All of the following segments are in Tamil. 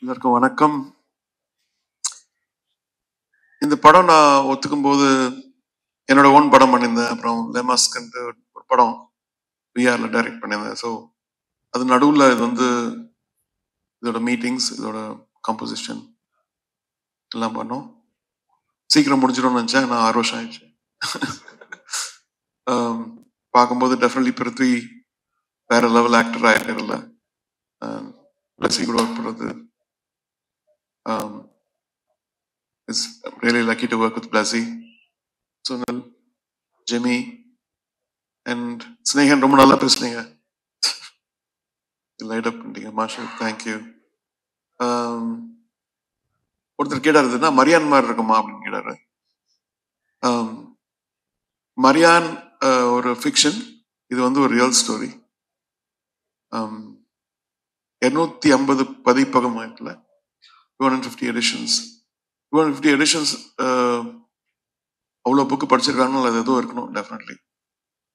எல்லாருக்கும் வணக்கம். இந்த படம் நான் ஒத்துக்கும் போது என்னோட ஓன் படம் பண்ணியிருந்தேன். அப்புறம் லெமாஸ்கன்ட்டு ஒரு படம் விஆர்ல டைரக்ட் பண்ணியிருந்தேன். ஸோ அது நடுவில் இது வந்து இதோட மீட்டிங்ஸ், இதோட கம்போசிஷன் எல்லாம் பண்ணோம். சீக்கிரம் முடிஞ்சிடும்னு நினச்சேன். நான் 6 வருஷம் ஆயிடுச்சு. பார்க்கும்போது டெஃபினெட்லி பிருத்வி வேற லெவல் ஆக்டர் ஆகிருக்கல. பிளஸி கூட ஒர்க் பண்ணுறது. It's really lucky to work with Blasi, Sunil, Jimmy, and Snehan. ரொம்ப நல்லா பேசுனீங்க. லைட் அப் பண்ணிட்டீங்க. மாஷா, தேங்க்யூ. ஒருத்தர் கேட்டாருன்னா மரியான் மாதிரி இருக்குமா அப்படின்னு கேட்டாரு. மரியான் ஒரு ஃபிக்ஷன், இது வந்து ஒரு ரியல் ஸ்டோரி. 250 பதிப்பகம் ஆயிட்டுல 250 எடிஷன்ஸ். 250 எடிஷன்ஸ் அவ்வளோ புக்கு படிச்சிருக்காங்க. அது எதுவும் இருக்கணும் டெஃபினெட்லி.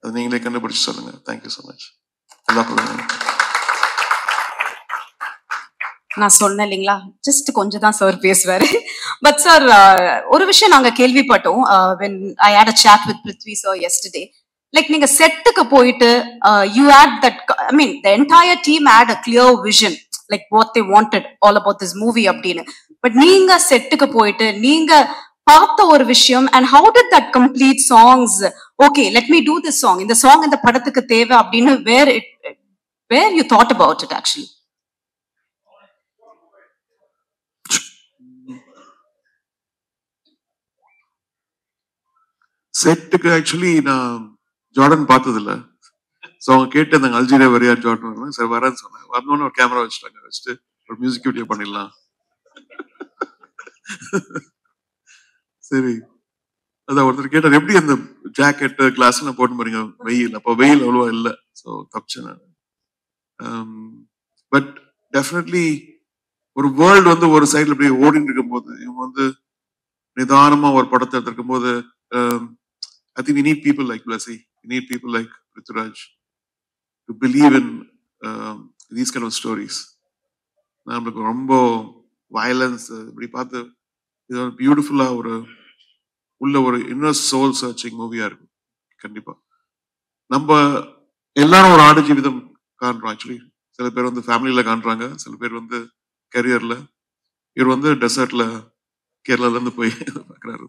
அது நீங்களே கண்டுபிடிச்சு சொல்லுங்க. Thank you so much. நான் சொன்னேன் இல்லைங்களா, ஜஸ்ட் கொஞ்சம் தான் சார் பேசுவாரு. பட் சார், ஒரு விஷயம் நாங்க கேள்விப்பட்டோம். when I had a chat with Prithvi sir yesterday, like நீங்க செட்டுக்கு போயிட்டு you had that, I mean the entire team had a clear vision, like what they wanted all about this movie அப்படின்னு. பட் நீங்க செட்டுக்கு போயிட்டு நீங்க பார்த்த ஒரு விஷயம், and how did that complete songs, okay let me do this song, இந்த song இந்த படத்துக்கு தேவை அப்படின்னு where you thought about it actually? செட்டுக்கு ஆக்சுவலி நான் ஜார்டன் பார்த்தது இல்லை. ஸோ அவங்க கேட்டு இருந்தாங்க அல்ஜீரியா வரையா ஜார்டன். சரி வரேன்னு சொன்னாங்க. வரணும்னு ஒரு கேமரா வச்சுட்டாங்க. வச்சுட்டு ஒரு மியூசிக் வீடியோ பண்ணிடலாம். சரி, அதான் ஒருத்தர் கேட்டார் எப்படி அந்த ஜாக்கெட் கிளாஸ் எல்லாம் போட்டு போறீங்க வெயில். அப்போ வெயில் அவ்வளோவா இல்லை. ஸோ தப்பிச்சேன். பட் டெஃபினெட்லி ஒரு வேர்ல்டு வந்து ஒரு சைட்ல இப்படி ஓடிட்டு இருக்கும் போது, இவங்க வந்து நிதானமா ஒரு படத்தை எடுத்திருக்கும் போது, I think we need people like Blasi. We need people like Prithviraj to believe in these kind of stories. நம்மளுக்கு ரொம்ப வயலன்ஸ் இப்படி பார்த்து இது ஒரு பியூட்டிஃபுல்லா ஒரு உள்ள ஒரு இன்னர் சோல் சர்ச்சிங் மூவியா இருக்கும். கண்டிப்பா நம்ம எல்லாரும் ஒரு ஆடு ஜீவிதம் காண்றோம். ஆக்சுவலி சில பேர் வந்து ஃபேமிலியில காண்றாங்க, சில பேர் வந்து கரியர்ல, இவர் வந்து டெசர்ட்ல கேரளால இருந்து போய் பார்க்குறாரு.